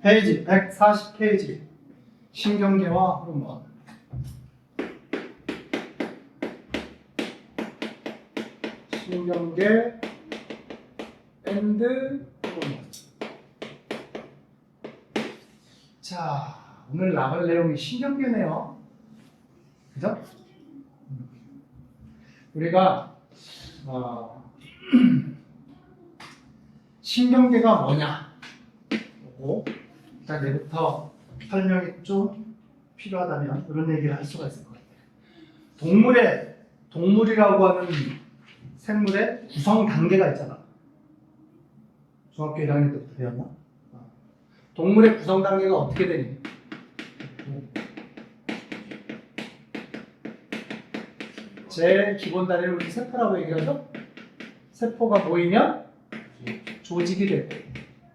페이지 140페이지 신경계와 호르몬. 신경계 앤드 호르몬. 자, 오늘 나갈 내용이 신경계네요. 그죠? 우리가 신경계가 뭐냐? 보고 일단 내부터 설명이 좀 필요하다면 이런 얘기를 할 수가 있을 것 같아요. 동물이라고 하는 생물의 구성 단계가 있잖아. 중학교 1학년 때부터 배웠나? 동물의 구성 단계가 어떻게 되니? 제일 기본 단위를 우리 세포라고 얘기하죠? 세포가 모이면 조직이 되고,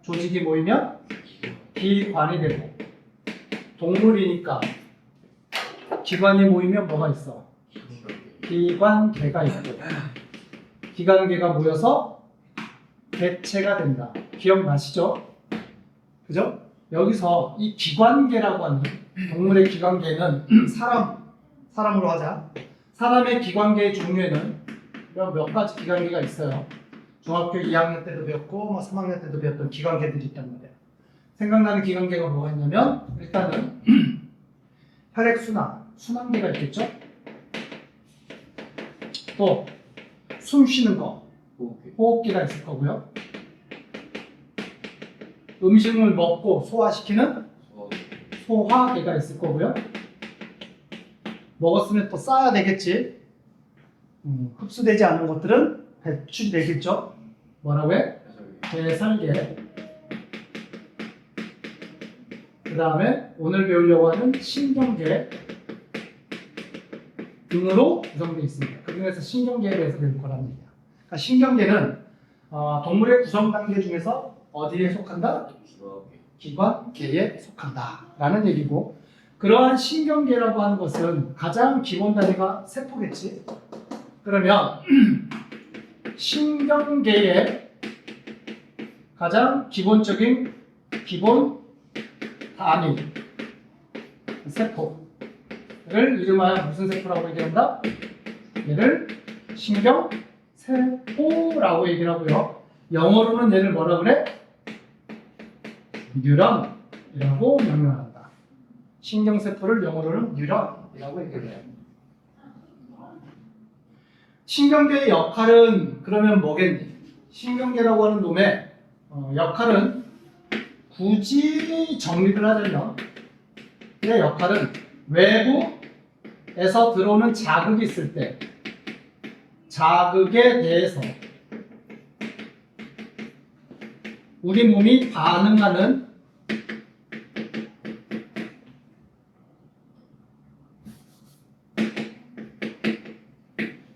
조직이 모이면 기관이 되고, 동물이니까 기관이 모이면 뭐가 있어? 기관계가 있고, 기관계가 모여서 개체가 된다. 기억나시죠? 그죠? 여기서 이 기관계라고 하는 동물의 기관계는 사람으로 하자. 사람의 기관계의 종류에는 몇 가지 기관계가 있어요. 중학교 2학년 때도 배웠고 3학년 때도 배웠던 기관계들이 있단 말이에요. 생각나는 기관계가 뭐가 있냐면 일단은 혈액순환, 순환계가 있겠죠? 또 숨 쉬는 거, 호흡기가 있을 거고요. 음식을 먹고 소화시키는 소화계가 있을 거고요. 먹었으면 또 싸야 되겠지. 흡수되지 않은 것들은 배출이 되겠죠. 뭐라고 해? 배설계. 그 다음에 오늘 배우려고 하는 신경계 등으로 구성되어 있습니다. 그 중에서 신경계에 대해서 배울 거란 얘기야. 그러니까 신경계는 동물의 구성 단계 중에서 어디에 속한다? 기관계에 속한다 라는 얘기고, 그러한 신경계라고 하는 것은 가장 기본 단위가 세포겠지. 그러면 신경계의 가장 기본적인 기본 단위 세포를 이름하여 무슨 세포라고 얘기한다? 얘를 신경세포라고 얘기를 하고요. 영어로는 얘를 뭐라 그래? 뉴런이라고 명명한다. 신경세포를 영어로는 뉴런이라고 얘기를 해요. 신경계의 역할은 그러면 뭐겠니? 신경계라고 하는 놈의 역할은 굳이 정리를 하자면 그의 역할은 외부에서 들어오는 자극이 있을 때 자극에 대해서 우리 몸이 반응하는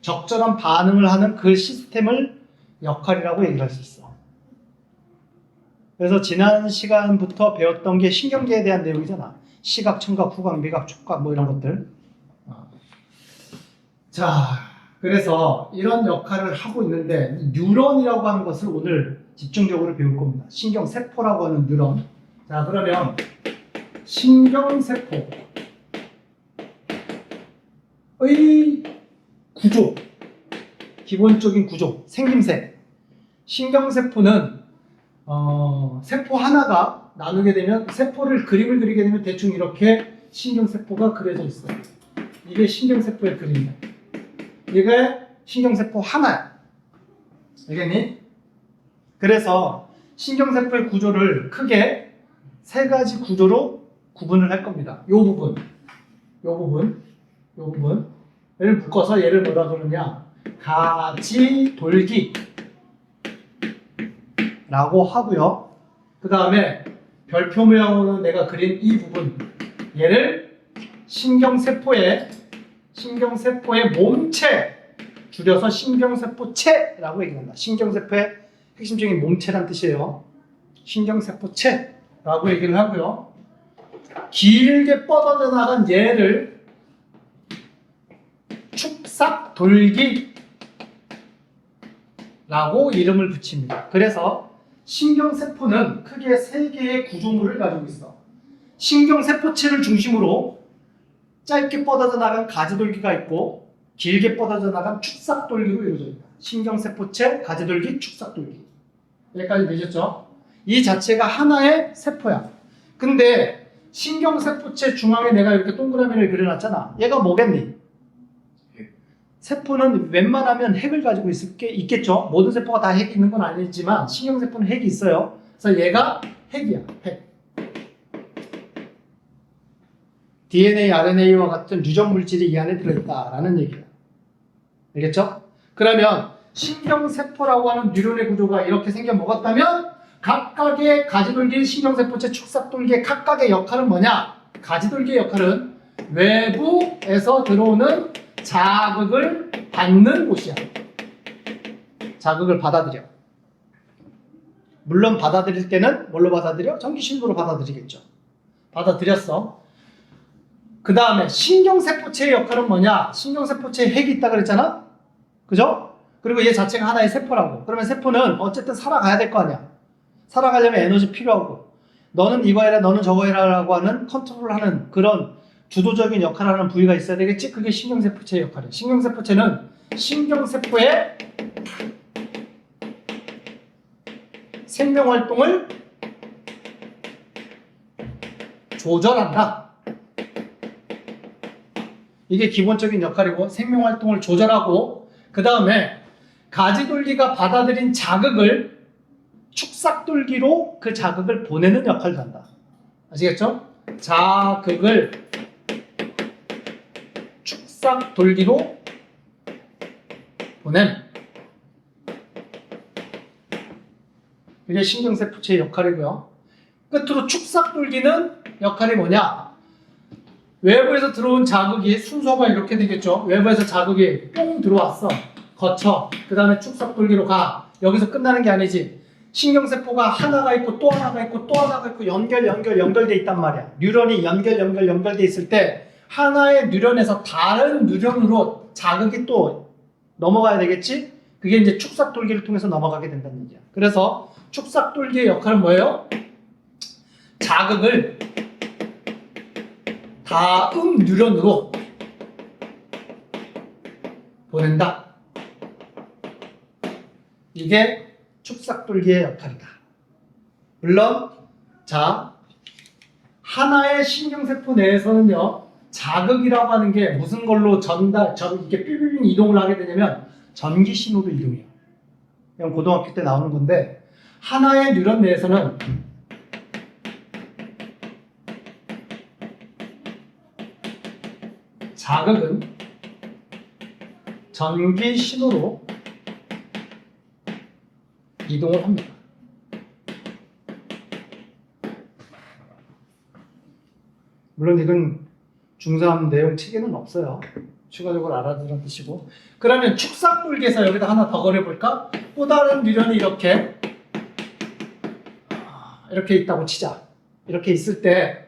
적절한 반응을 하는 그 시스템을 역할이라고 얘기를 할 수 있어. 그래서 지난 시간부터 배웠던 게 신경계에 대한 내용이잖아. 시각, 청각, 후각, 미각, 촉각 뭐 이런 것들. 자, 그래서 이런 역할을 하고 있는데 뉴런이라고 하는 것을 오늘 집중적으로 배울 겁니다. 신경세포라고 하는 뉴런. 자, 그러면 신경세포의 구조, 기본적인 구조, 생김새. 신경세포는 세포 하나가 나누게 되면, 세포를 그림을 그리게 되면 대충 이렇게 신경세포가 그려져 있어요. 이게 신경세포의 그림이야. 이게 신경세포 하나야. 알겠니? 그래서 신경세포의 구조를 크게 세 가지 구조로 구분을 할 겁니다. 요 부분. 얘를 묶어서 얘를 뭐라 그러냐? 가지돌기 라고 하고요. 그 다음에 별표 모양으로 내가 그린 이 부분, 얘를 신경세포의 몸체, 줄여서 신경세포체라고 얘기합니다. 신경세포의 핵심적인 몸체란 뜻이에요. 신경세포체라고 얘기를 하고요. 길게 뻗어져 나간 얘를 축삭돌기라고 이름을 붙입니다. 그래서 신경세포는 크게 세 개의 구조물을 가지고 있어. 신경세포체를 중심으로 짧게 뻗어져 나간 가지돌기가 있고 길게 뻗어져 나간 축삭돌기로 이루어져 있다. 신경세포체, 가지돌기, 축삭돌기. 여기까지 되셨죠? 이 자체가 하나의 세포야. 근데 신경세포체 중앙에 내가 이렇게 동그라미를 그려놨잖아. 얘가 뭐겠니? 세포는 웬만하면 핵을 가지고 있겠죠. 모든 세포가 다 핵이 있는 건 아니지만 신경세포는 핵이 있어요. 그래서 얘가 핵이야. 핵. DNA, RNA와 같은 유전 물질이 이 안에 들어있다라는 얘기야. 알겠죠? 그러면 신경세포라고 하는 뉴런의 구조가 이렇게 생겨 먹었다면 각각의 가지돌기, 신경세포체, 축삭돌기의 각각의 역할은 뭐냐? 가지돌기의 역할은 외부에서 들어오는 자극을 받는 곳이야. 자극을 받아들여. 물론 받아들일 때는 뭘로 받아들여? 전기신호로 받아들이겠죠. 받아들였어. 그 다음에 신경세포체의 역할은 뭐냐? 신경세포체에 핵이 있다 그랬잖아? 그죠? 그리고 얘 자체가 하나의 세포라고. 그러면 세포는 어쨌든 살아가야 될 거 아니야. 살아가려면 에너지 필요하고 너는 이거 해라 너는 저거 해라 라고 하는 컨트롤하는 그런 주도적인 역할을 하는 부위가 있어야 되겠지? 그게 신경세포체의 역할이야. 신경세포체는 신경세포의 생명활동을 조절한다. 이게 기본적인 역할이고 생명활동을 조절하고 그 다음에 가지돌기가 받아들인 자극을 축삭돌기로 그 자극을 보내는 역할을 한다. 아시겠죠? 자극을 축삭돌기로 보냄. 이게 신경세포체의 역할이고요. 끝으로 축삭돌기는 역할이 뭐냐? 외부에서 들어온 자극이 순서가 이렇게 되겠죠. 외부에서 자극이 뿅 들어왔어. 거쳐. 그 다음에 축삭돌기로 가. 여기서 끝나는 게 아니지. 신경세포가 하나가 있고 또 하나가 있고 또 하나가 있고 연결돼 있단 말이야. 뉴런이 연결돼 있을 때 하나의 뉴런에서 다른 뉴런으로 자극이 또 넘어가야 되겠지? 그게 이제 축삭돌기를 통해서 넘어가게 된다는 얘기야. 그래서 축삭돌기의 역할은 뭐예요? 자극을 다음 뉴런으로 보낸다. 이게 축삭돌기의 역할이다. 물론 자 하나의 신경세포 내에서는요 자극이라고 하는 게 무슨 걸로 이게 삐삐삐 이동을 하게 되냐면 전기 신호로 이동해요. 그냥 고등학교 때 나오는 건데 하나의 뉴런 내에서는 자극은 전기 신호로 이동을 합니다. 물론 이건 중3 내용 책에는 없어요. 추가적으로 알아두는 뜻이고. 그러면 축삭돌기에서 여기다 하나 더 그려볼까? 또 다른 뉴런이 이렇게 있다고 치자. 이렇게 있을 때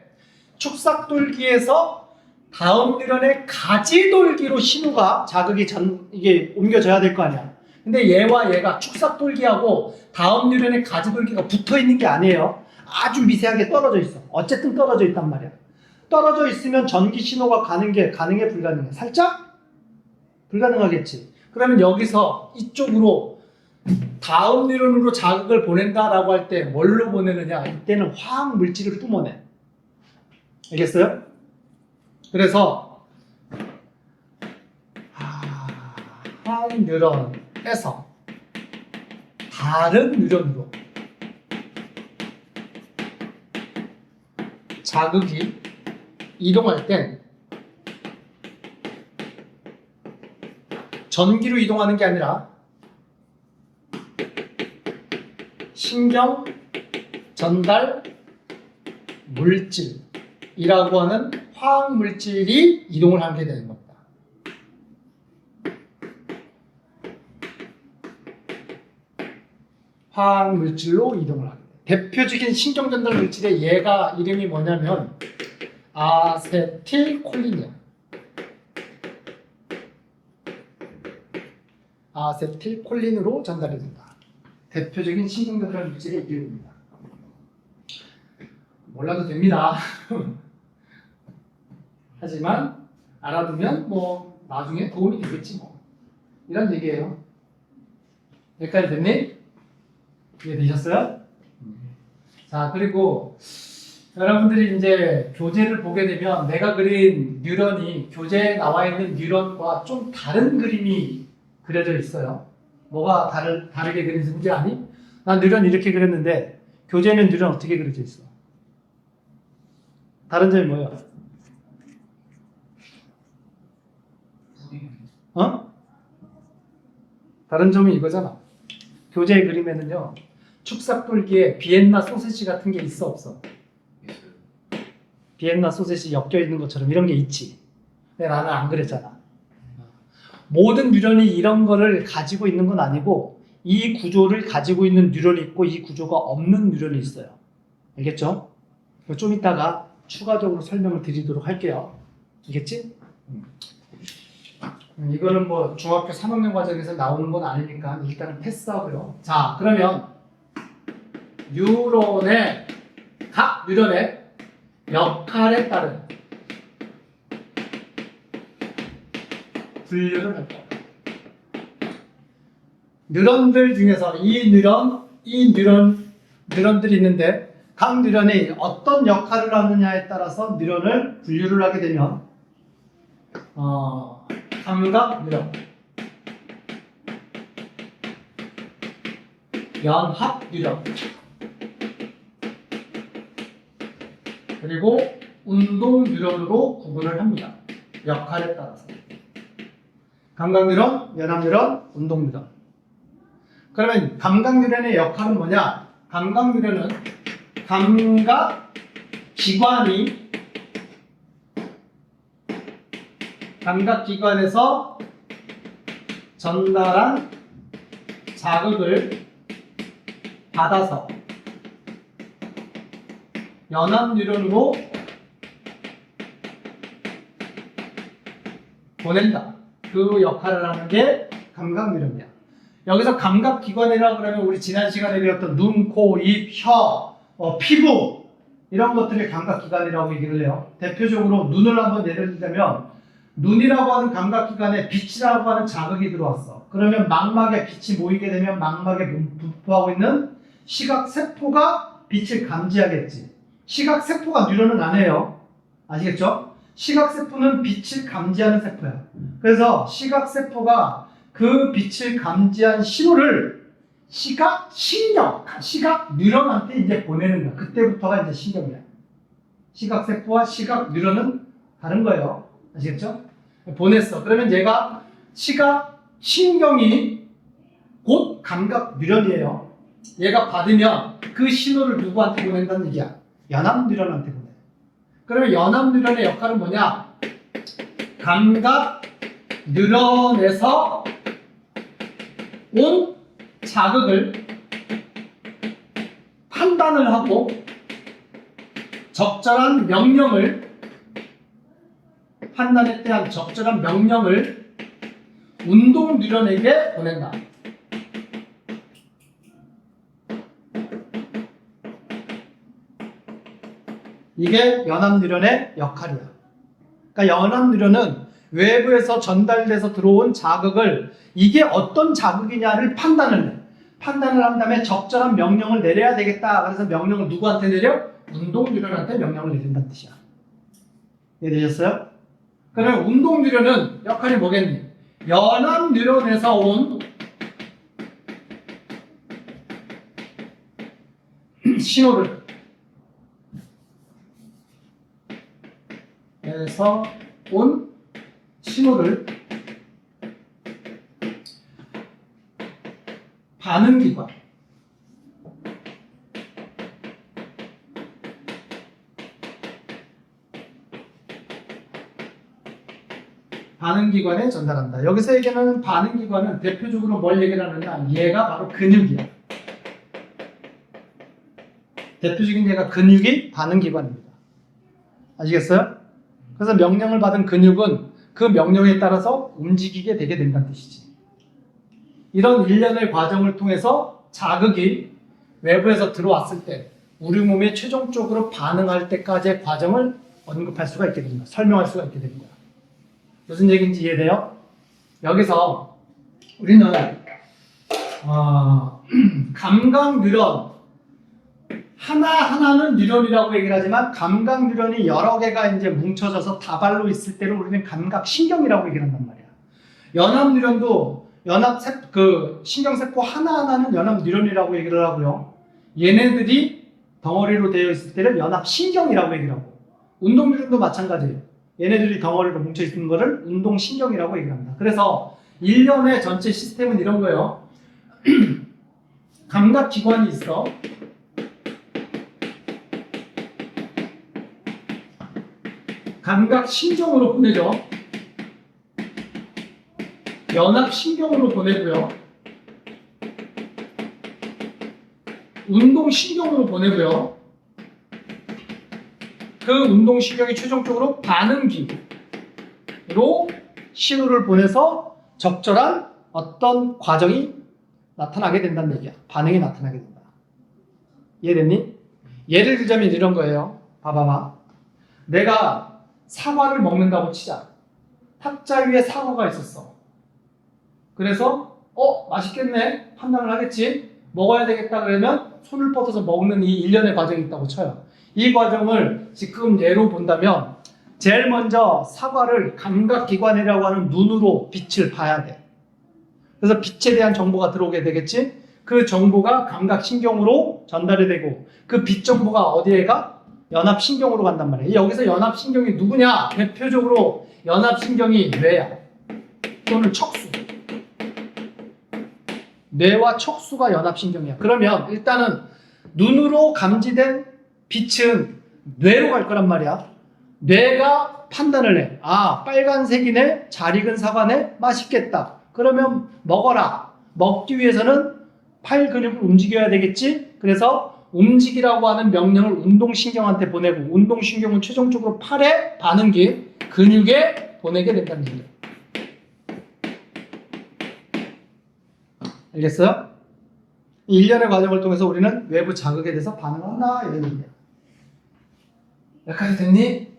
축삭돌기에서 다음 뉴런의 가지돌기로 신호가 자극이 이게 옮겨져야 될 거 아니야. 근데 얘와 얘가 축삭돌기하고 다음 뉴런의 가지돌기가 붙어 있는 게 아니에요. 아주 미세하게 떨어져 있어. 어쨌든 떨어져 있단 말이야. 떨어져 있으면 전기 신호가 가능해 불가능해? 살짝? 불가능하겠지. 그러면 여기서 이쪽으로 다음 뉴런으로 자극을 보낸다라고 할 때 뭘로 보내느냐? 이때는 화학 물질을 뿜어내. 알겠어요? 그래서 한 뉴런에서 다른 뉴런으로 자극이 이동할 땐 전기로 이동하는 게 아니라 신경 전달 물질이라고 하는 화학 물질이 이동을 하게 되는 겁니다. 화학 물질로 이동을 하게 돼요. 대표적인 신경 전달 물질의 얘가 이름이 뭐냐면 아세틸콜린이야. 아세틸콜린으로 전달이 된다. 대표적인 신경교들한 물질의 이름입니다. 몰라도 됩니다. 하지만 알아두면 뭐 나중에 도움이 되겠지 뭐. 이런 얘기예요. 여기까지 됐니? 이해되셨어요? 자, 그리고 여러분들이 이제 교재를 보게 되면 내가 그린 뉴런이 교재에 나와 있는 뉴런과 좀 다른 그림이 그려져 있어요. 뭐가 다르게 그려진지 아니? 난 뉴런 이렇게 그렸는데 교재에는 뉴런 어떻게 그려져 있어? 다른 점이 뭐예요? 어? 다른 점이 이거잖아. 교재의 그림에는요, 축삭돌기에 비엔나 소세지 같은 게 있어 없어? 비엔나 소세지 엮여 있는 것처럼 이런 게 있지. 근데 나는 안 그랬잖아. 모든 뉴런이 이런 거를 가지고 있는 건 아니고 이 구조를 가지고 있는 뉴런이 있고 이 구조가 없는 뉴런이 있어요. 알겠죠? 좀 이따가 추가적으로 설명을 드리도록 할게요. 알겠지? 이거는 뭐 중학교 3학년 과정에서 나오는 건 아니니까 일단은 패스하고요. 자, 그러면 각 뉴런의 역할에 따른 분류를 할 거예요. 뉴런들 중에서 뉴런들이 있는데 각 뉴런이 어떤 역할을 하느냐에 따라서 뉴런을 분류를 하게 되면 감각 뉴런, 연합 뉴런, 그리고 운동 뉴런으로 구분을 합니다. 역할에 따라서. 감각 뉴런, 연합 뉴런, 운동 뉴런. 그러면 감각 뉴런의 역할은 뭐냐? 감각 뉴런은 감각 기관에서 전달한 자극을 받아서 연합 뉴런으로 보낸다. 그 역할을 하는 게 감각 뉴런이야. 여기서 감각 기관이라고 그러면 우리 지난 시간에 배웠던 눈, 코, 입, 혀, 피부 이런 것들이 감각 기관이라고 얘기를 해요. 대표적으로 눈을 한번 예를 들자면 눈이라고 하는 감각 기관에 빛이라고 하는 자극이 들어왔어. 그러면 망막에 빛이 모이게 되면 망막에 분포하고 있는 시각 세포가 빛을 감지하겠지. 시각 세포가 뉴런은 안 해요. 아시겠죠? 시각 세포는 빛을 감지하는 세포야. 그래서 시각 세포가 그 빛을 감지한 신호를 시각 뉴런한테 이제 보내는 거야. 그때부터가 이제 신경이야. 시각 세포와 시각 뉴런은 다른 거예요. 아시겠죠? 보냈어. 그러면 얘가 시각 신경이 곧 감각 뉴런이에요. 얘가 받으면 그 신호를 누구한테 보낸다는 얘기야? 연합 뉴런한테 보내. 그러면 연합 뉴런의 역할은 뭐냐? 감각 뉴런에서 온 자극을 판단을 하고 판단에 대한 적절한 명령을 운동 뉴런에게 보낸다. 이게 연합 뉴런의 역할이야. 그러니까 연합 뉴런은 외부에서 전달돼서 들어온 자극을 이게 어떤 자극이냐를 판단을 해. 판단을 한 다음에 적절한 명령을 내려야 되겠다. 그래서 명령을 누구한테 내려? 운동 뉴런한테 명령을 내린다는 뜻이야. 이해되셨어요? 그러면 운동 뉴런은 역할이 뭐겠니? 연합 뉴런에서 온 신호를 반응기관 반응기관에 전달한다. 여기서 얘기하는 반응기관은 대표적으로 뭘 얘기를 하느냐? 얘가 바로 근육이야. 대표적인 얘가 근육이 반응기관입니다. 아시겠어요? 그래서 명령을 받은 근육은 그 명령에 따라서 움직이게 되게 된다는 뜻이지. 이런 일련의 과정을 통해서 자극이 외부에서 들어왔을 때 우리 몸에 최종적으로 반응할 때까지의 과정을 언급할 수가 있게 됩니다. 설명할 수가 있게 됩니다. 무슨 얘기인지 이해돼요? 여기서 우리는 감각 뉴런 하나하나는 뉴런이라고 얘기를 하지만 감각 뉴런이 여러 개가 이제 뭉쳐져서 다발로 있을 때를 우리는 감각 신경이라고 얘기를 한단 말이야. 연합 뉴런도 신경세포 하나하나는 연합 뉴런이라고 얘기를 하고요. 얘네들이 덩어리로 되어 있을 때를 연합 신경이라고 얘기를 하고, 운동 뉴런도 마찬가지예요. 얘네들이 덩어리로 뭉쳐 있는 거를 운동 신경이라고 얘기를 합니다. 그래서 일련의 전체 시스템은 이런 거예요. 감각 기관이 있어. 감각 신경으로 보내죠. 연합 신경으로 보내고요. 운동 신경으로 보내고요. 그 운동 신경이 최종적으로 반응기로 신호를 보내서 적절한 어떤 과정이 나타나게 된다는 얘기야. 반응이 나타나게 된다. 이해됐니? 예를 들자면 이런 거예요. 봐봐봐. 내가 사과를 먹는다고 치자. 탁자 위에 사과가 있었어. 그래서 맛있겠네 판단을 하겠지. 먹어야 되겠다 그러면 손을 뻗어서 먹는 이 일련의 과정이 있다고 쳐요. 이 과정을 지금 예로 본다면 제일 먼저 사과를 감각기관이라고 하는 눈으로 빛을 봐야 돼. 그래서 빛에 대한 정보가 들어오게 되겠지. 그 정보가 감각신경으로 전달이 되고 그 빛 정보가 어디에 가? 연합신경으로 간단 말이에요. 여기서 연합신경이 누구냐? 대표적으로 연합신경이 뇌야 또는 척수. 뇌와 척수가 연합신경이야. 그러면 일단은 눈으로 감지된 빛은 뇌로 갈 거란 말이야. 뇌가 판단을 해. 빨간색이네, 잘 익은 사과네, 맛있겠다. 그러면 먹어라. 먹기 위해서는 팔 근육을 움직여야 되겠지. 그래서 움직이라고 하는 명령을 운동신경한테 보내고 운동신경은 최종적으로 팔의 반응기, 근육에 보내게 된다는 얘기예요. 알겠어요? 이 일련의 과정을 통해서 우리는 외부 자극에 대해서 반응한다 이런 얘기야. 여기까지 됐니?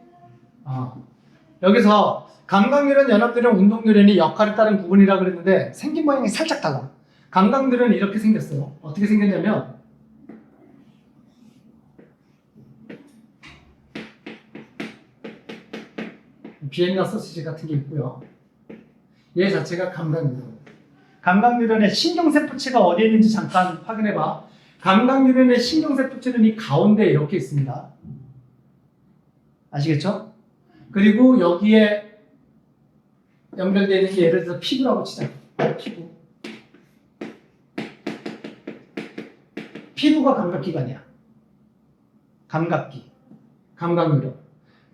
여기서 감각뉴런, 연합뉴런, 운동뉴런이 역할에 따른 구분이라 그랬는데 생긴 모양이 살짝 달라. 감각뉴런이 이렇게 생겼어요. 어떻게 생겼냐면 비엔나 소시지 같은 게 있고요. 얘 자체가 감각뉴런. 감각뉴런의 신경세포체가 어디에 있는지 잠깐 확인해봐. 감각뉴런의 신경세포체는 이 가운데 이렇게 있습니다. 아시겠죠? 그리고 여기에 연결되어 있는 게 예를 들어서 피부라고 치자. 피부. 피부가 감각기관이야. 감각기. 감각뉴런.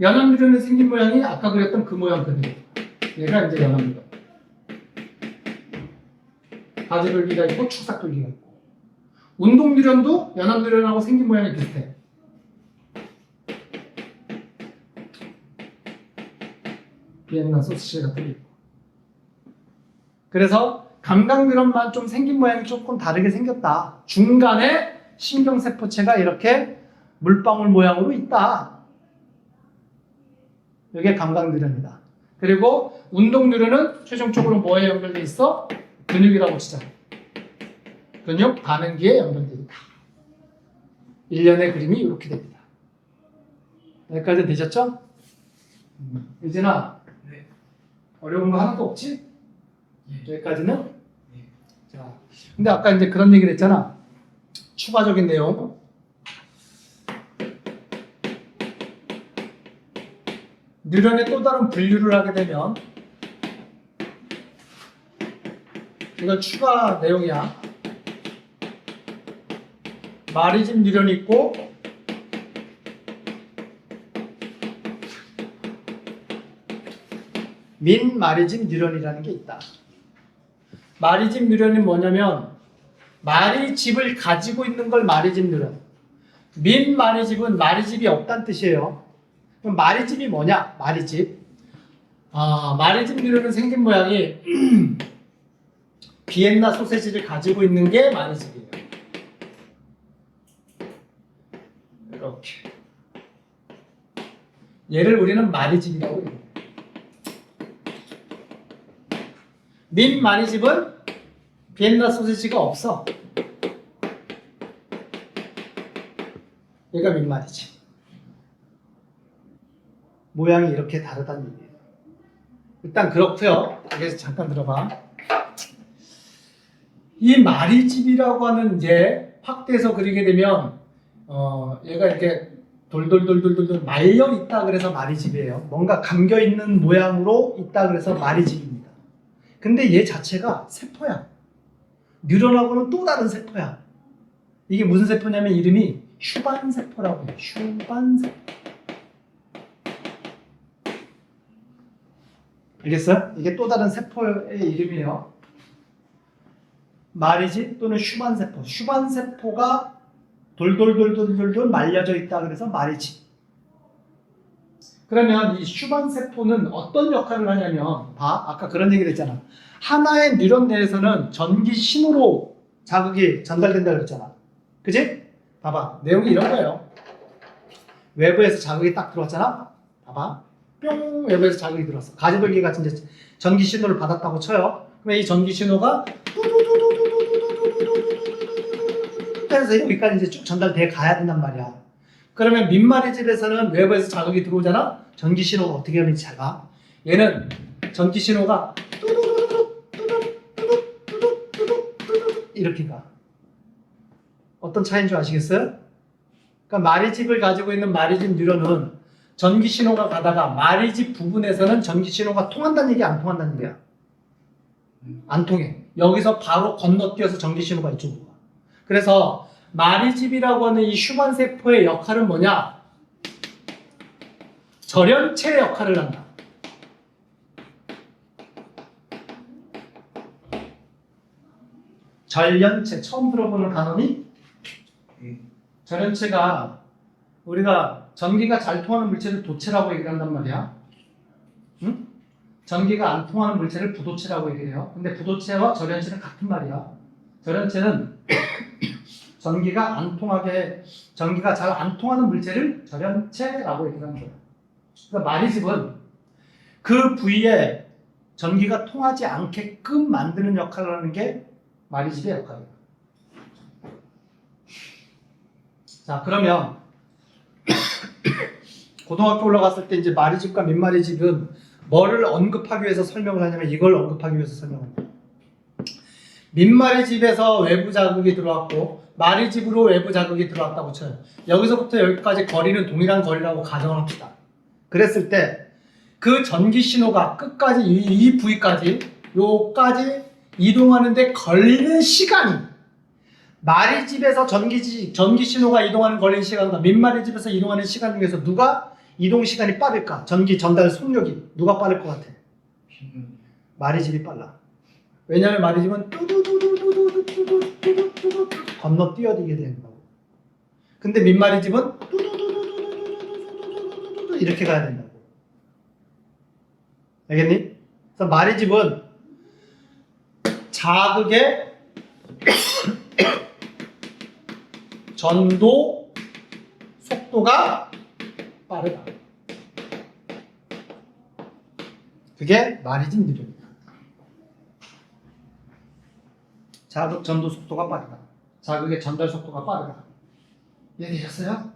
연합뉴런은 생긴 모양이 아까 그렸던 그 모양 그대로. 얘가 이제 연합뉴런. 가지돌기가 있고 축삭돌기가 있고. 운동뉴런도 연합뉴런하고 생긴 모양이 비슷해. 비엔나 소시지 같은 게 있고. 그래서 감각뉴런만 좀 생긴 모양이 조금 다르게 생겼다. 중간에 신경세포체가 이렇게 물방울 모양으로 있다. 이게 감각뉴런이다. 그리고 운동뉴런은 최종적으로 뭐에 연결돼 있어? 근육이라고 치자. 근육 반응기에 연결돼 있다. 일련의 그림이 이렇게 됩니다. 여기까지 되셨죠? 유진아, 네. 어려운 거 하나도 없지? 네. 여기까지는? 네. 자, 근데 아까 이제 그런 얘기를 했잖아. 추가적인 내용. 뉴런의 또 다른 분류를 하게 되면 이건 추가 내용이야. 마리즘 뉴런이 있고 민마리즘 뉴런이라는 게 있다. 마리즘 뉴런이 뭐냐면 마리집을 가지고 있는 걸 마리즘 뉴런. 민마리집은 마리집이 없다는 뜻이에요. 그럼 마리집이 뭐냐? 마리집. 마리즘 뉴런은 생긴 모양이 비엔나 소세지를 가지고 있는 게 마리집이에요. 이렇게. 얘를 우리는 마리집이라고 해요. 민 마리집은 비엔나 소시지가 없어. 얘가 민 마리집. 모양이 이렇게 다르다는 얘기예요. 일단 그렇고요. 여기서 잠깐 들어봐. 이 마리집이라고 하는 이제 확대해서 그리게 되면 얘가 이렇게 돌돌돌돌돌 말려 있다 그래서 마리집이에요. 뭔가 감겨 있는 모양으로 있다 그래서 마리집입니다. 근데 얘 자체가 세포야. 뉴런하고는 또 다른 세포야. 이게 무슨 세포냐면 이름이 슈반세포라고 해요. 슈반세포. 알겠어요? 이게 또 다른 세포의 이름이에요. 마리집 또는 슈반세포. 슈반세포가 돌돌돌돌돌돌 말려져 있다 그래서 마리집. 그러면 이 슈반세포는 어떤 역할을 하냐면 아까 그런 얘기를 했잖아. 하나의 뉴런 내에서는 전기 신호로 자극이 전달된다 그랬잖아. 그지? 봐봐. 내용이 이런 거예요. 외부에서 자극이 딱 들어왔잖아. 봐봐. 뿅 외부에서 자극이 들어왔어. 가지돌기 같은 이제 전기 신호를 받았다고 쳐요. 그러면 이 전기 신호가 해서 여기까지 이제 쭉 전달돼 가야 된단 말이야. 그러면 민마리집에서는 외부에서 자극이 들어오잖아. 전기 신호가 어떻게 하는지 잘 봐. 얘는 전기 신호가 이렇게 가. 어떤 차이인 줄 아시겠어요? 그러니까 마리집을 가지고 있는 마리집 뉴런은 전기 신호가 가다가 마리집 부분에서는 전기 신호가 통한다는 얘기 안 통한다는 얘기야. 안 통해. 여기서 바로 건너뛰어서 전기 신호가 이쪽으로 가. 그래서 마리집이라고 하는 이 슈반세포의 역할은 뭐냐? 절연체 역할을 한다. 절연체 처음 들어보는 단어니? 절연체가 우리가 전기가 잘 통하는 물체를 도체라고 얘기한단 말이야. 응? 전기가 안 통하는 물체를 부도체라고 얘기해요. 근데 부도체와 절연체는 같은 말이야. 절연체는 전기가 잘 안 통하는 물체를 절연체라고 얘기하는 거야. 그래서 마리집은 그 부위에 전기가 통하지 않게끔 만드는 역할을 하는 게 마리집의 역할이에요. 자, 그러면 고등학교 올라갔을 때 이제 마리집과 민마리집은 뭐를 언급하기 위해서 설명을 하냐면 이걸 언급하기 위해서 설명합니다. 민마리집에서 외부 자극이 들어왔고 마리집으로 외부 자극이 들어왔다고 쳐요. 여기서부터 여기까지 거리는 동일한 거리라고 가정을 합시다. 그랬을 때 그 전기 신호가 끝까지 이 부위까지 요까지 이동하는데 걸리는 시간이 마리집에서 전기 신호가 이동하는 걸리는 시간과 민마리집에서 이동하는 시간 중에서 누가 이동 시간이 빠를까? 전기 전달 속력이 누가 빠를 것 같아? 마리집이 빨라. 왜냐하면 마리집은 뚜두두두두두두두두두두 건너 뛰어들게 된다고. 근데 민마리집은 뚜두두두두두두두두두 이렇게 가야 된다고. 알겠니? 그래서 마리집은 자극의 전도 속도가 빠르다. 그게 마리집 뉴런이다. 자극 전도 속도가 빠르다. 자극의 전달 속도가 빠르다. 이해되셨어요?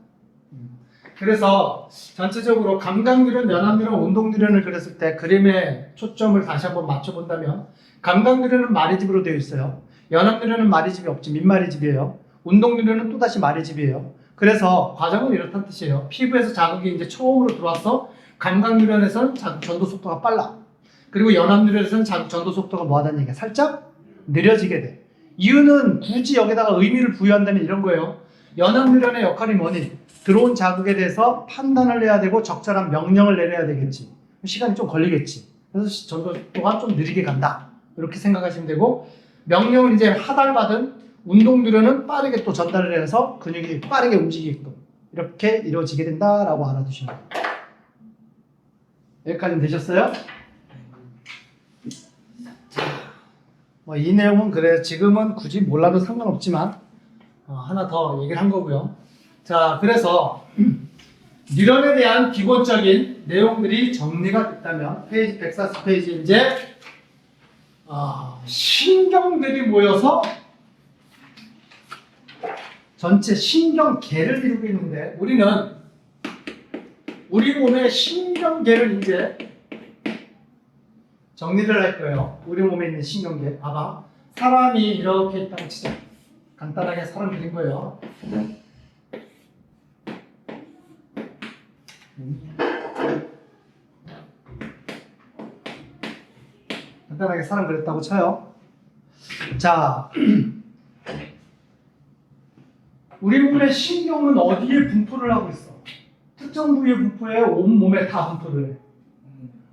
그래서 전체적으로 감각 뉴런, 연합 뉴런, 운동 뉴런을 그렸을 때 그림의 초점을 다시 한번 맞춰본다면 감각 뉴런은 마리집으로 되어 있어요. 연합 뉴런은 마리집이 없지 민마리집이에요. 운동 뉴런은 또다시 마리집이에요. 그래서 과정은 이렇다는 뜻이에요. 피부에서 자극이 이제 처음으로 들어왔어. 감각 뉴런에서는 자극 전도 속도가 빨라. 그리고 연합 뉴런에서는 자극 전도 속도가 뭐하다는 얘기야? 살짝 느려지게 돼. 이유는 굳이 여기다가 의미를 부여한다면 이런 거예요. 연합 뉴런의 역할이 뭐니? 들어온 자극에 대해서 판단을 해야 되고 적절한 명령을 내려야 되겠지. 시간이 좀 걸리겠지. 그래서 전도 속도가 좀 느리게 간다. 이렇게 생각하시면 되고 명령을 이제 하달받은 운동 뉴런은 빠르게 또 전달을 해서 근육이 빠르게 움직이게끔 이렇게 이루어지게 된다라고 알아두시면 돼요. 여기까지는 되셨어요? 뭐 이 내용은 그래 지금은 굳이 몰라도 상관없지만 하나 더 얘기를 한 거고요. 자, 그래서 뉴런에 대한 기본적인 내용들이 정리가 됐다면 페이지 140페이지 이제 신경들이 모여서 전체 신경계를 이루고 있는데 우리는 우리 몸의 신경계를 이제 정리를 할 거예요. 우리 몸에 있는 신경계. 봐봐. 사람이 이렇게 있다고 치자. 간단하게 사람 그린 거예요. 간단하게 사람 그렸다고 쳐요. 자, 우리 몸의 신경은 어디에 분포를 하고 있어? 특정 부위에 분포해, 온몸에 다 분포를 해.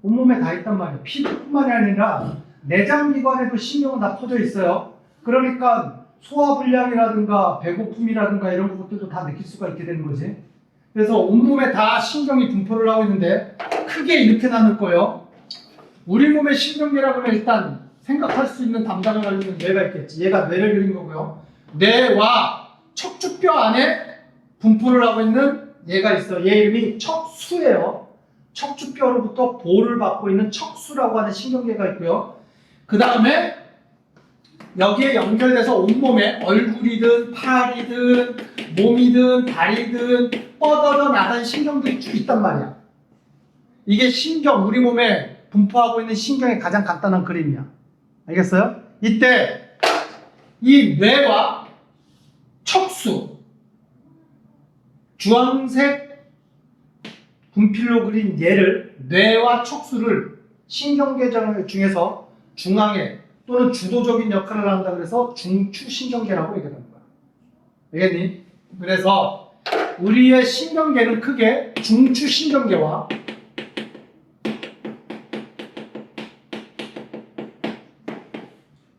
온몸에 다 있단 말이야. 피부뿐만이 아니라 내장기관에도 신경은 다 퍼져 있어요. 그러니까 소화불량이라든가 배고픔이라든가 이런 것들도 다 느낄 수가 있게 되는 거지. 그래서 온몸에 다 신경이 분포를 하고 있는데 크게 이렇게 나눌 거예요. 우리 몸의 신경계라고 하면 일단 생각할 수 있는 담당을 가지고 있는 뇌가 있겠지. 얘가 뇌를 그린 거고요. 뇌와 척추뼈 안에 분포를 하고 있는 얘가 있어. 얘 이름이 척수예요. 척추뼈로부터 보호를 받고 있는 척수라고 하는 신경계가 있고요. 그 다음에 여기에 연결돼서 온몸에 얼굴이든 팔이든 몸이든 다리든 뻗어져 나간 신경들이 쭉 있단 말이야. 이게 신경, 우리 몸에 분포하고 있는 신경의 가장 간단한 그림이야. 알겠어요? 이때 이 뇌와 척수, 주황색 분필로 그린 얘를, 뇌와 척수를 신경계 중에서 중앙에 또는 주도적인 역할을 한다 그래서 중추신경계라고 얘기하는 거야. 알겠니? 그래서 우리의 신경계는 크게 중추신경계와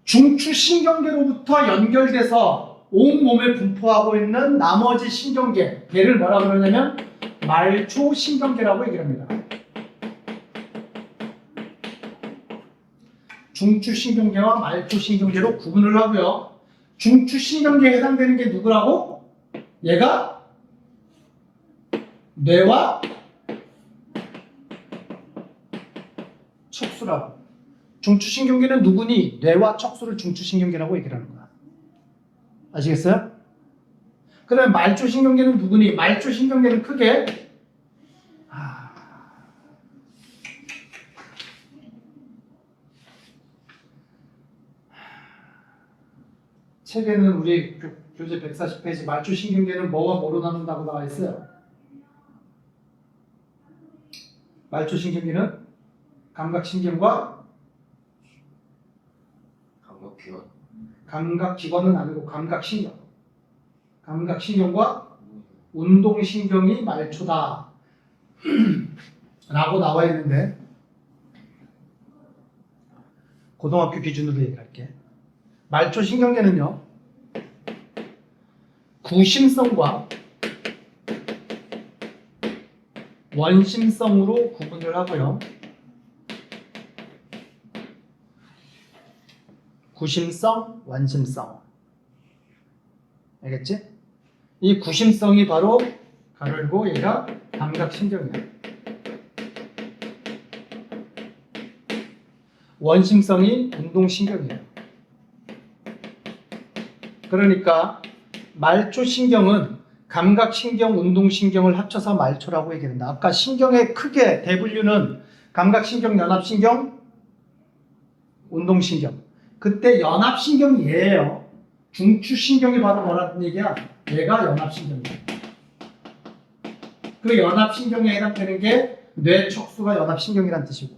중추신경계로부터 연결돼서 온몸에 분포하고 있는 나머지 신경계, 걔를 뭐라고 그러냐면 말초신경계라고 얘기를 합니다. 중추신경계와 말초신경계로 구분을 하고요. 중추신경계에 해당되는 게 누구라고? 얘가 뇌와 척수라고. 중추신경계는 누구니? 뇌와 척수를 중추신경계라고 얘기를 하는 거야. 아시겠어요? 그다음에 말초신경계는 누구니? 말초신경계는 크게 책에는 우리 교재 140페이지 말초신경계는 뭐와 뭐로 나눈다고 나와 있어요. 말초신경계는 감각신경과 감각기관은 아니고 감각신경. 감각신경과 운동신경이 말초다 라고 나와 있는데 고등학교 기준으로 얘기할게. 말초신경계는요, 구심성과 원심성으로 구분을 하고요. 구심성, 원심성. 알겠지? 이 구심성이 바로 가로 열고 얘가 감각신경이야. 원심성이 운동신경이에요. 그러니까 말초신경은 감각신경, 운동신경을 합쳐서 말초라고 얘기한다. 아까 신경의 크게 대분류는 감각신경, 연합신경, 운동신경. 그때 연합신경이 얘예요. 중추신경이 바로 뭐라는 얘기야? 얘가 연합신경이야. 그 연합신경에 해당되는 게 뇌척수가 연합신경이란 뜻이고,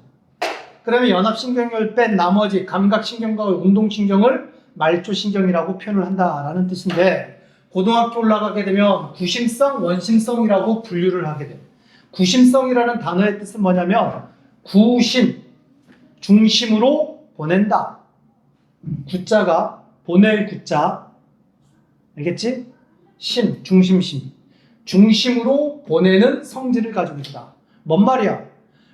그러면 연합신경을 뺀 나머지 감각신경과 운동신경을 말초신경이라고 표현을 한다라는 뜻인데, 고등학교 올라가게 되면 구심성, 원심성이라고 분류를 하게 돼요. 구심성이라는 단어의 뜻은 뭐냐면 구심, 중심으로 보낸다. 구자가 보낼 구자, 알겠지? 심, 중심심. 중심으로 보내는 성질을 가지고 있다. 뭔 말이야?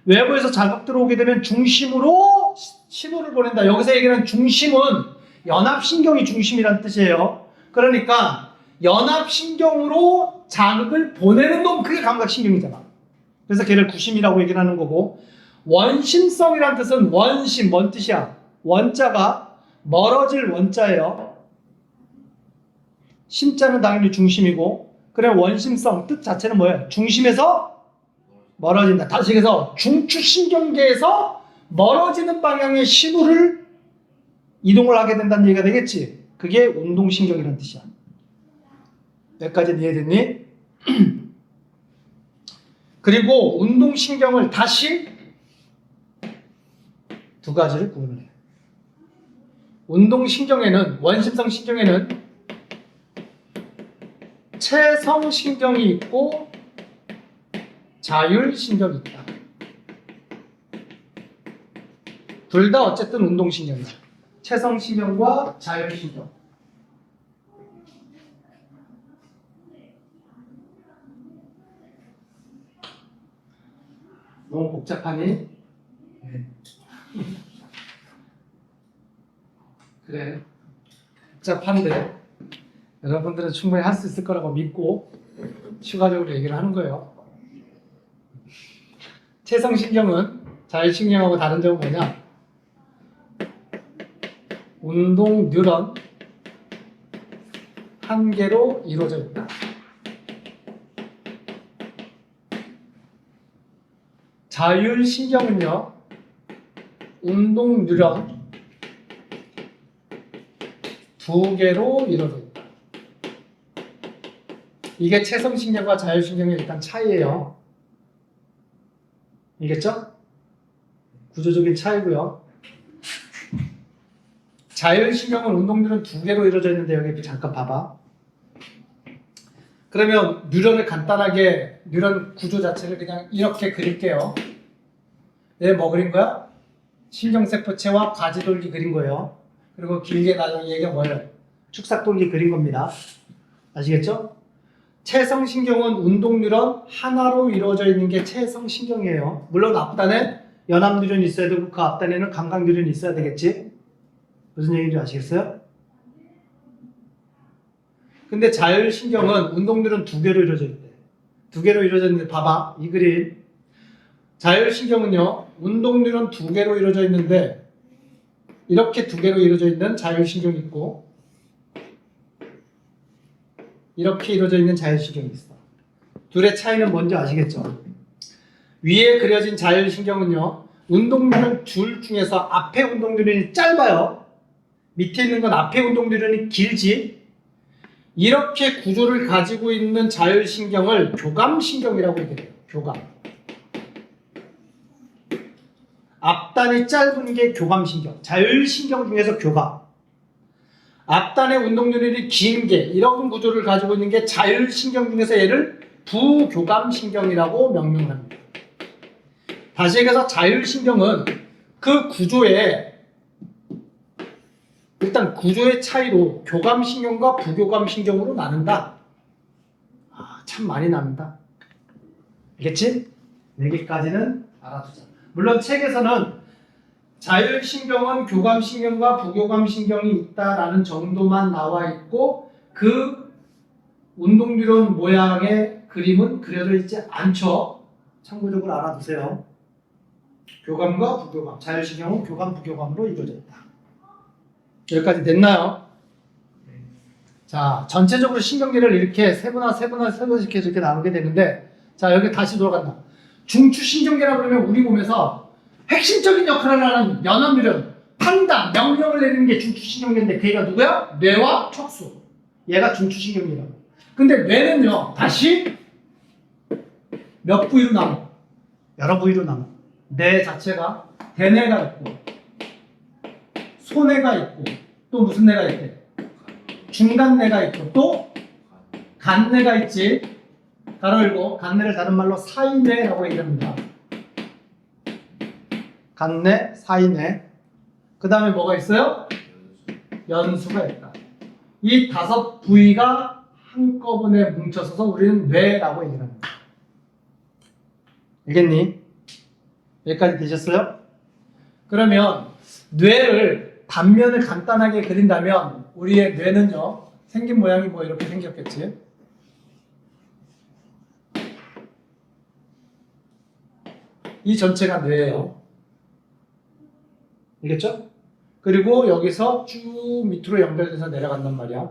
외부에서 자극 들어오게 되면 중심으로 신호를 보낸다. 여기서 얘기하는 중심은 연합신경이 중심이란 뜻이에요. 그러니까 연합신경으로 자극을 보내는 놈, 그게 감각신경이잖아. 그래서 걔를 구심이라고 얘기를 하는 거고, 원심성이란 뜻은 원심, 뭔 뜻이야? 원자가 멀어질 원자예요. 심자는 당연히 중심이고, 그래 원심성 뜻 자체는 뭐예요? 중심에서 멀어진다. 다시 얘기해서 중추신경계에서 멀어지는 방향의 신호를 이동을 하게 된다는 얘기가 되겠지. 그게 운동신경이라는 뜻이야. 여기까지 이해됐니? 그리고 운동신경을 다시 두 가지를 구분해. 운동신경에는, 원심성 신경에는 체성신경이 있고 자율신경이 있다. 둘 다 어쨌든 운동신경이야. 체성신경과 자율신경. 너무 복잡하니? 네. 그래. 복잡한데 여러분들은 충분히 할 수 있을 거라고 믿고 추가적으로 얘기를 하는 거예요. 체성신경은 자율신경하고 다른 점은 뭐냐? 운동 뉴런 한 개로 이루어져 있다. 자율신경은요, 운동 뉴런 두 개로 이루어져 있다. 이게 체성신경과 자율신경의 일단 차이예요. 알겠죠? 구조적인 차이고요. 자율신경은 운동뉴런 두 개로 이루어져 있는데 여기 잠깐 봐봐. 그러면 뉴런을 간단하게 뉴런 구조 자체를 그냥 이렇게 그릴게요. 얘 뭐 그린 거야? 신경세포체와 가지돌기 그린 거예요. 그리고 길게 나중에 얘가 뭐예요? 축삭돌기 그린 겁니다. 아시겠죠? 체성신경은 운동뉴런 하나로 이루어져 있는 게 체성신경이에요. 물론 앞단에 연합뉴런이 있어야 되고 그 앞단에는 감각뉴런이 있어야 되겠지? 무슨 얘기인지 아시겠어요? 근데 자율신경은 운동뉴런 두 개로 이루어져 있대. 두 개로 이루어져 있는데 봐봐. 이 그림. 자율신경은요, 운동뉴런 두 개로 이루어져 있는데 이렇게 두 개로 이루어져 있는 자율신경이 있고 이렇게 이루어져 있는 자율신경이 있어. 둘의 차이는 뭔지 아시겠죠? 위에 그려진 자율신경은요, 운동뉴런 둘 중에서 앞에 운동뉴런이 짧아요. 밑에 있는 건 앞에 운동뉴런이 길지. 이렇게 구조를 가지고 있는 자율신경을 교감신경이라고 얘기해요. 교감. 앞단이 짧은 게 교감신경. 자율신경 중에서 교감. 앞단의 운동뉴런이 긴 게, 이런 구조를 가지고 있는 게 자율신경 중에서 얘를 부교감신경이라고 명명을 합니다. 다시 얘기해서 자율신경은 그 구조에 일단 구조의 차이로 교감신경과 부교감신경으로 나눈다. 참 많이 나눈다. 알겠지? 여기까지는 알아두자. 물론 책에서는 자율신경은 교감신경과 부교감신경이 있다라는 정도만 나와 있고 그 운동뉴런 모양의 그림은 그려져 있지 않죠. 참고적으로 알아두세요. 교감과 부교감, 자율신경은 교감, 부교감으로 이루어져 있다. 여기까지 됐나요? 자, 전체적으로 신경계를 이렇게 세분화시켜서 이렇게 나누게 되는데, 자, 여기 다시 돌아간다. 중추신경계라고 그러면 우리 몸에서 핵심적인 역할을 하는 연합뉴런, 판단, 명령을 내리는 게 중추신경계인데, 걔가 누구야? 뇌와 척수. 얘가 중추신경계라고. 근데 뇌는요, 다시 몇 부위로 나눠? 여러 부위로 나눠. 뇌 자체가 대뇌가 있고, 소뇌가 있고, 또 무슨 뇌가 있대? 중간뇌가 있고, 또 간뇌가 있지. 가로 열고, 간뇌를 다른 말로 사이뇌라고 얘기합니다. 간뇌, 사이뇌. 그 다음에 뭐가 있어요? 연수가 있다. 이 다섯 부위가 한꺼번에 뭉쳐서서 우리는 뇌라고 얘기합니다. 알겠니? 여기까지 되셨어요? 그러면 뇌를 단면을 간단하게 그린다면 우리의 뇌는요, 생긴 모양이 뭐 이렇게 생겼겠지. 이 전체가 뇌예요. 알겠죠? 그리고 여기서 쭉 밑으로 연결돼서 내려간단 말이야.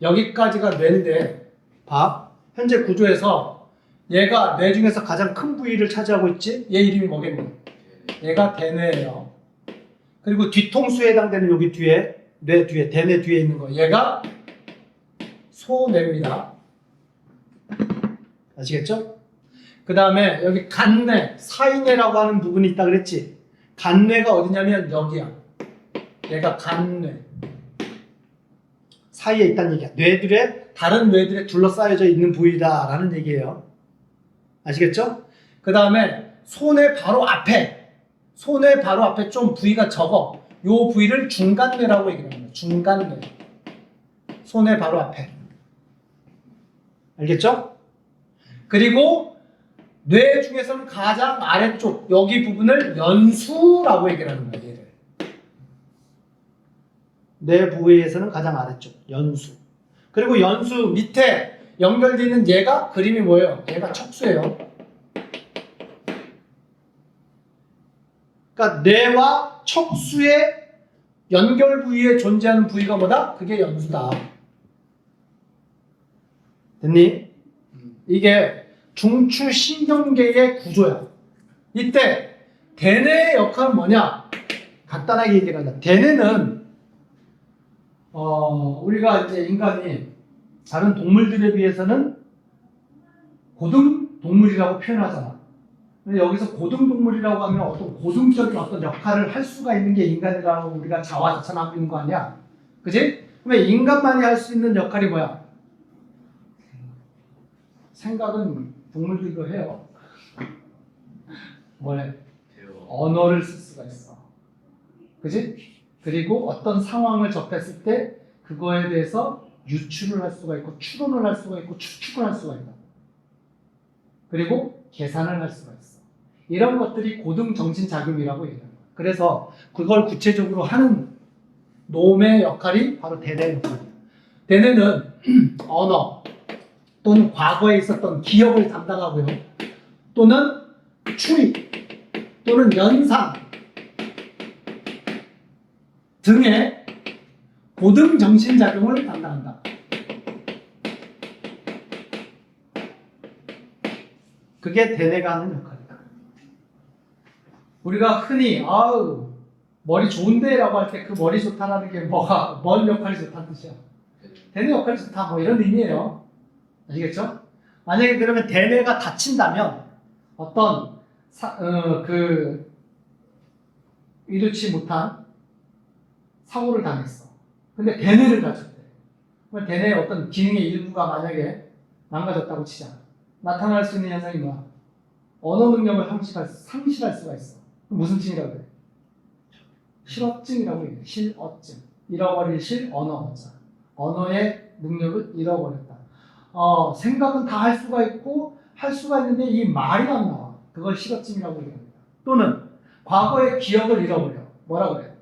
여기까지가 뇌인데 봐. 현재 구조에서 얘가 뇌 중에서 가장 큰 부위를 차지하고 있지? 얘 이름이 뭐겠니? 얘가 대뇌예요. 그리고 뒤통수에 해당되는 여기 뒤에 뇌 뒤에 대뇌 뒤에 있는 거 얘가 소뇌입니다. 아시겠죠? 그 다음에 여기 간뇌, 사이뇌라고 하는 부분이 있다 그랬지? 간뇌가 어디냐면 여기야. 얘가 간뇌. 사이에 있다는 얘기야. 뇌들의 다른 뇌들에 둘러싸여져 있는 부위다라는 얘기예요. 아시겠죠? 그 다음에 손의 바로 앞에 좀 부위가 적어. 요 부위를 중간뇌라고 얘기합니다. 중간뇌. 손의 바로 앞에. 알겠죠? 그리고 뇌 중에서는 가장 아래쪽 여기 부분을 연수라고 얘기를 하는 거예요. 얘를. 뇌 부위에서는 가장 아래쪽 연수. 그리고 연수 밑에 연결되어 있는 얘가 그림이 뭐예요? 얘가 척수예요. 그러니까 뇌와 척수의 연결 부위에 존재하는 부위가 뭐다? 그게 연수다. 됐니? 이게 중추신경계의 구조야. 이때 대뇌의 역할은 뭐냐? 간단하게 얘기를 하자. 대뇌는 우리가 이제 인간이 다른 동물들에 비해서는 고등동물이라고 표현하잖아. 근데 여기서 고등동물이라고 하면 어떤 고등적인 어떤 역할을 할 수가 있는 게 인간이라고 우리가 자화자찬하고 있는 거 아니야? 그지? 그러면 인간만이 할 수 있는 역할이 뭐야? 생각은 동물들도 해요. 뭐래? 언어를 쓸 수가 있어. 그지? 그리고 어떤 상황을 접했을 때 그거에 대해서 유추를 할 수가 있고 추론을 할 수가 있고 추측을 할 수가 있다. 그리고 계산을 할 수가 있어. 이런 것들이 고등정신작용이라고 얘기합니다. 그래서 그걸 구체적으로 하는 놈의 역할이 바로 대뇌 역할이에요. 대뇌는 언어 또는 과거에 있었던 기억을 담당하고요. 또는 추리 또는 연상 등의 고등정신작용을 담당한다. 그게 대뇌가 하는 역할이다. 우리가 흔히 아우 머리 좋은데 라고 할 때 그 머리 좋다라는 게 뭐가 뭔 역할이 좋다는 뜻이야. 대뇌 역할이 좋다 뭐 이런 의미예요. 아시겠죠? 만약에 그러면 대뇌가 다친다면 어떤 의도치 못한 사고를 당했어. 근데 대뇌를 다쳤대. 그러면 대뇌의 어떤 기능의 일부가 만약에 망가졌다고 치자. 나타날 수 있는 현상이 뭐야? 언어 능력을 상실할 수가 있어. 무슨 증이라고 그래? 실어증이라고 얘기해. 실어증. 잃어버릴 실, 언어자. 언어의 능력을 잃어버렸다. 생각은 다 할 수가 있고 할 수가 있는데 이 말이 안 나와. 그걸 실어증이라고 얘기합니다. 또는 과거의 기억을 잃어버려. 뭐라고 그래?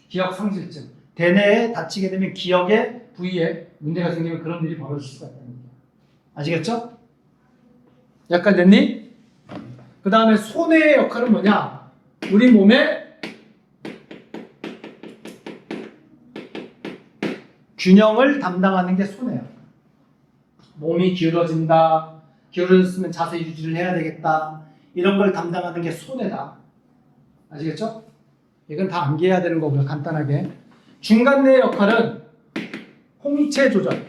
기억 상실증. 대뇌에 다치게 되면 기억의 부위에 문제가 생기면 그런 일이 벌어질 수가 있다는 얘기야. 아시겠죠? 약간 됐니? 그 다음에 손의 역할은 뭐냐? 우리 몸에 균형을 담당하는 게 손이에요. 몸이 기울어진다. 기울어졌으면 자세 유지를 해야 되겠다. 이런 걸 담당하는 게 손해다. 아시겠죠? 이건 다 암기해야 되는 거고요. 간단하게. 중간뇌의 역할은 홍채 조절.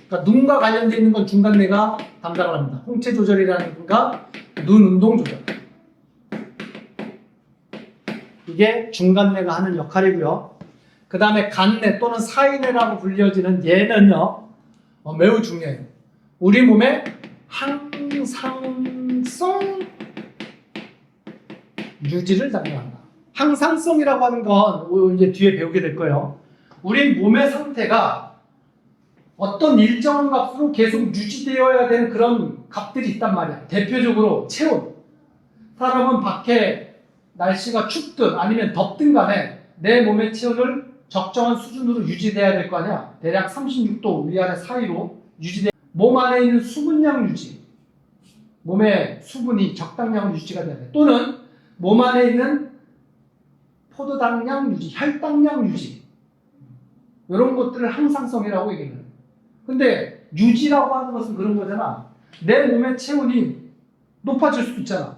그러니까 눈과 관련되어 있는 건 중간뇌가 담당을 합니다. 홍채 조절이라는 건 눈 운동 조절. 이게 중간뇌가 하는 역할이고요. 그 다음에 간뇌 또는 사이뇌라고 불려지는 얘는요. 매우 중요해요. 우리 몸의 항상성 유지를 담당한다. 항상성이라고 하는 건 이제 뒤에 배우게 될 거예요. 우리 몸의 상태가 어떤 일정한 값으로 계속 유지되어야 되는 그런 값들이 있단 말이야. 대표적으로 체온. 사람은 밖에 날씨가 춥든 아니면 덥든 간에 내 몸의 체온을 적정한 수준으로 유지돼야 될 거 아니야. 대략 36도 위아래 사이로 유지돼. 몸 안에 있는 수분량 유지. 몸의 수분이 적당량으로 유지가 돼야 돼. 또는 몸 안에 있는 포도당량 유지, 혈당량 유지. 이런 것들을 항상성이라고 얘기해요. 근데 유지라고 하는 것은 그런 거잖아. 내 몸의 체온이 높아질 수도 있잖아.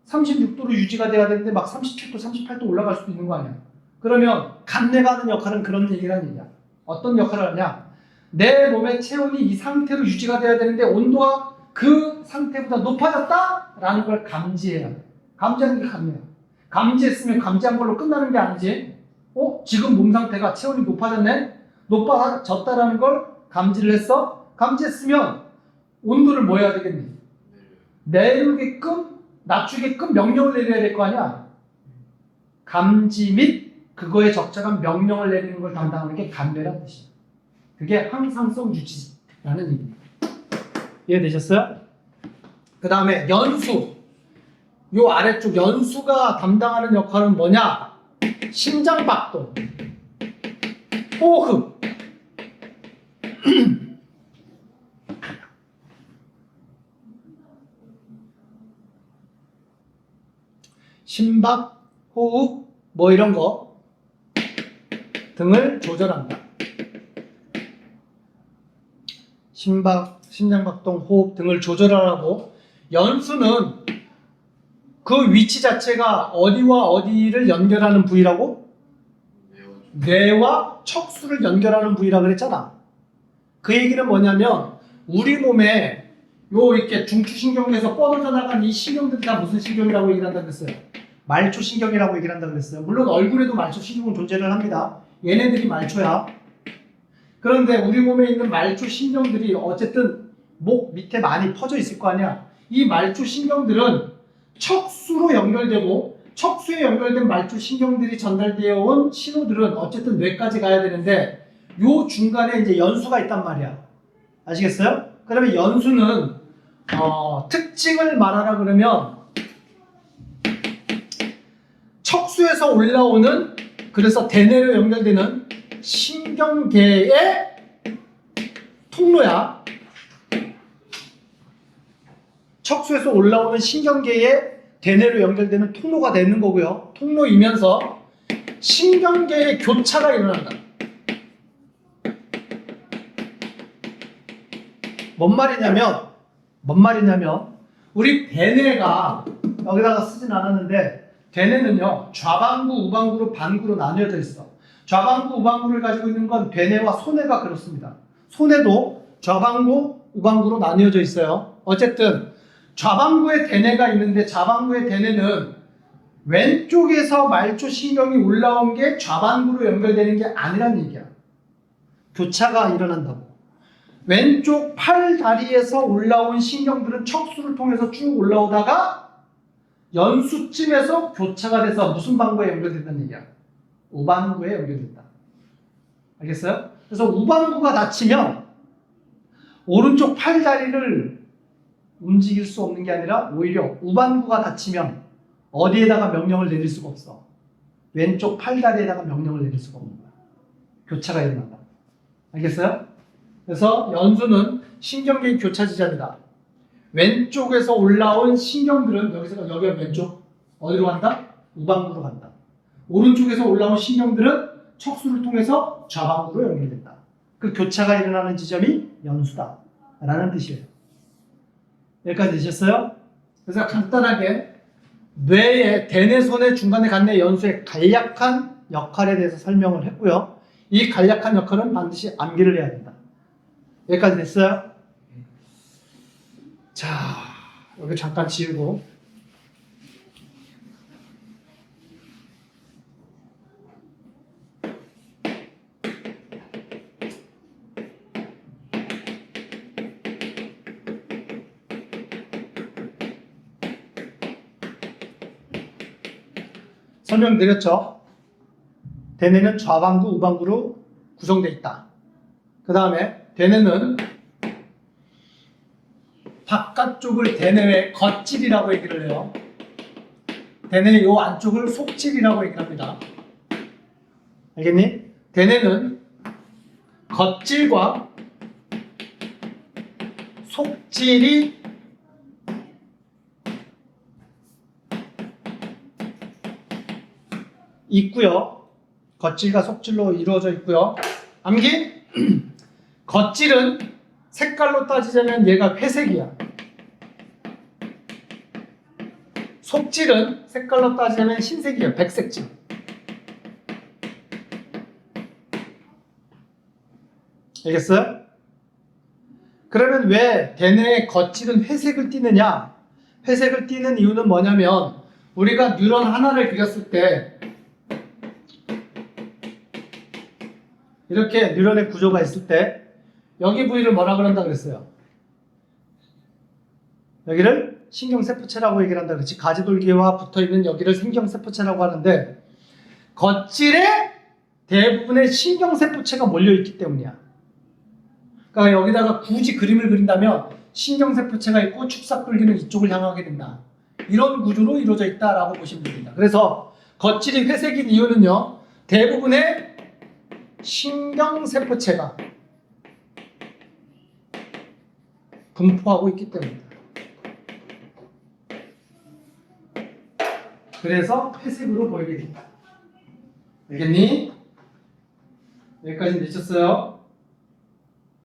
36도로 유지가 돼야 되는데 막 37도, 38도 올라갈 수도 있는 거 아니야. 그러면 간내가 하는 역할은 그런 얘기라는 얘기야. 어떤 역할을 하냐? 내 몸의 체온이 이 상태로 유지가 돼야 되는데 온도가 그 상태보다 높아졌다? 라는 걸 감지해야 돼. 감지하는 게 감내야. 감지했으면 감지한 걸로 끝나는 게 아니지. 지금 몸 상태가 체온이 높아졌네? 높아졌다라는 걸 감지를 했어? 감지했으면 온도를 뭐 해야 되겠니? 내리게끔, 낮추게끔 명령을 내려야 될 거 아니야? 감지 및 그거에 적절한 명령을 내리는 걸 담당하는 게 감내라는 뜻이야. 그게 항상성 유지라는 의미입니다. 이해되셨어요? 그 다음에 연수. 요 아래쪽 연수가 담당하는 역할은 뭐냐? 심장박동, 호흡, 심박, 호흡, 뭐 이런 거 등을 조절한다. 심장박동, 호흡 등을 조절하라고. 연수는 그 위치 자체가 어디와 어디를 연결하는 부위라고? 뇌와 척수를 연결하는 부위라 그랬잖아. 그 얘기는 뭐냐면 우리 몸에 요 이렇게 중추신경에서 뻗어져 나간 이 신경들이 다 무슨 신경이라고 얘기를 한다고 그랬어요? 말초신경이라고 얘기를 한다고 그랬어요. 물론 얼굴에도 말초신경은 존재를 합니다. 얘네들이 말초야. 그런데 우리 몸에 있는 말초신경들이 어쨌든 목 밑에 많이 퍼져 있을 거 아니야. 이 말초신경들은 척수로 연결되고 척수에 연결된 말초신경들이 전달되어 온 신호들은 어쨌든 뇌까지 가야 되는데 요 중간에 이제 연수가 있단 말이야. 아시겠어요? 그러면 연수는 특징을 말하라 그러면 척수에서 올라오는, 그래서 대뇌로 연결되는 신경계의 통로야. 척수에서 올라오는 신경계의 대뇌로 연결되는 통로가 되는 거고요. 통로이면서 신경계의 교차가 일어난다. 뭔 말이냐면 우리 대뇌가 여기다가 쓰진 않았는데 대뇌는요 좌반구, 우반구로 반구로 나뉘어져 있어. 좌반구, 우반구를 가지고 있는 건 대뇌와 소뇌가 그렇습니다. 소뇌도 좌반구, 우반구로 나뉘어져 있어요. 어쨌든 좌반구에 대뇌가 있는데 좌반구의 대뇌는 왼쪽에서 말초신경이 올라온 게 좌반구로 연결되는 게 아니란 얘기야. 교차가 일어난다고. 왼쪽 팔 다리에서 올라온 신경들은 척수를 통해서 쭉 올라오다가 연수쯤에서 교차가 돼서 무슨 반구에 연결된다는 얘기야? 우반구에 연결된다. 알겠어요? 그래서 우반구가 다치면 오른쪽 팔 다리를 움직일 수 없는 게 아니라 오히려 우반구가 다치면 어디에다가 명령을 내릴 수가 없어. 왼쪽 팔다리에다가 명령을 내릴 수가 없는 거야. 교차가 일어난다. 알겠어요? 그래서 연수는 신경계의 교차 지점이다. 왼쪽에서 올라온 신경들은 여기가 왼쪽 어디로 간다? 우반구로 간다. 오른쪽에서 올라온 신경들은 척수를 통해서 좌반구로 연결된다. 그 교차가 일어나는 지점이 연수다 라는 뜻이에요. 여기까지 되셨어요? 그래서 간단하게 뇌의 대뇌, 소뇌, 중간에 간뇌, 연수의 간략한 역할에 대해서 설명을 했고요. 이 간략한 역할은 반드시 암기를 해야 된다. 여기까지 됐어요? 자, 여기 잠깐 지우고 설명드렸죠? 대뇌는 좌반구, 우반구로 구성되어 있다. 그 다음에 대뇌는 바깥쪽을 대뇌의 겉질이라고 얘기를 해요. 대뇌의 요 안쪽을 속질이라고 얘기합니다. 알겠니? 대뇌는 겉질과 속질이 있고요. 겉질과 속질로 이루어져 있고요. 암기? 겉질은 색깔로 따지자면 얘가 회색이야. 속질은 색깔로 따지자면 흰색이에요. 백색질. 알겠어요? 그러면 왜 대뇌의 겉질은 회색을 띠느냐? 회색을 띠는 이유는 뭐냐면 우리가 뉴런 하나를 그렸을 때 이렇게 뉴런의 구조가 있을 때 여기 부위를 뭐라 그런다 그랬어요? 여기를 신경세포체라고 얘기를 한다 그랬지. 가지돌기와 붙어있는 여기를 신경세포체라고 하는데 겉질에 대부분의 신경세포체가 몰려있기 때문이야. 그러니까 여기다가 굳이 그림을 그린다면 신경세포체가 있고 축삭돌기는 이쪽을 향하게 된다. 이런 구조로 이루어져 있다라고 보시면 됩니다. 그래서 겉질이 회색인 이유는요. 대부분의 신경세포체가 분포하고 있기 때문입니다. 그래서 회색으로 보이게 된다. 알겠니? 여기까지 미쳤어요?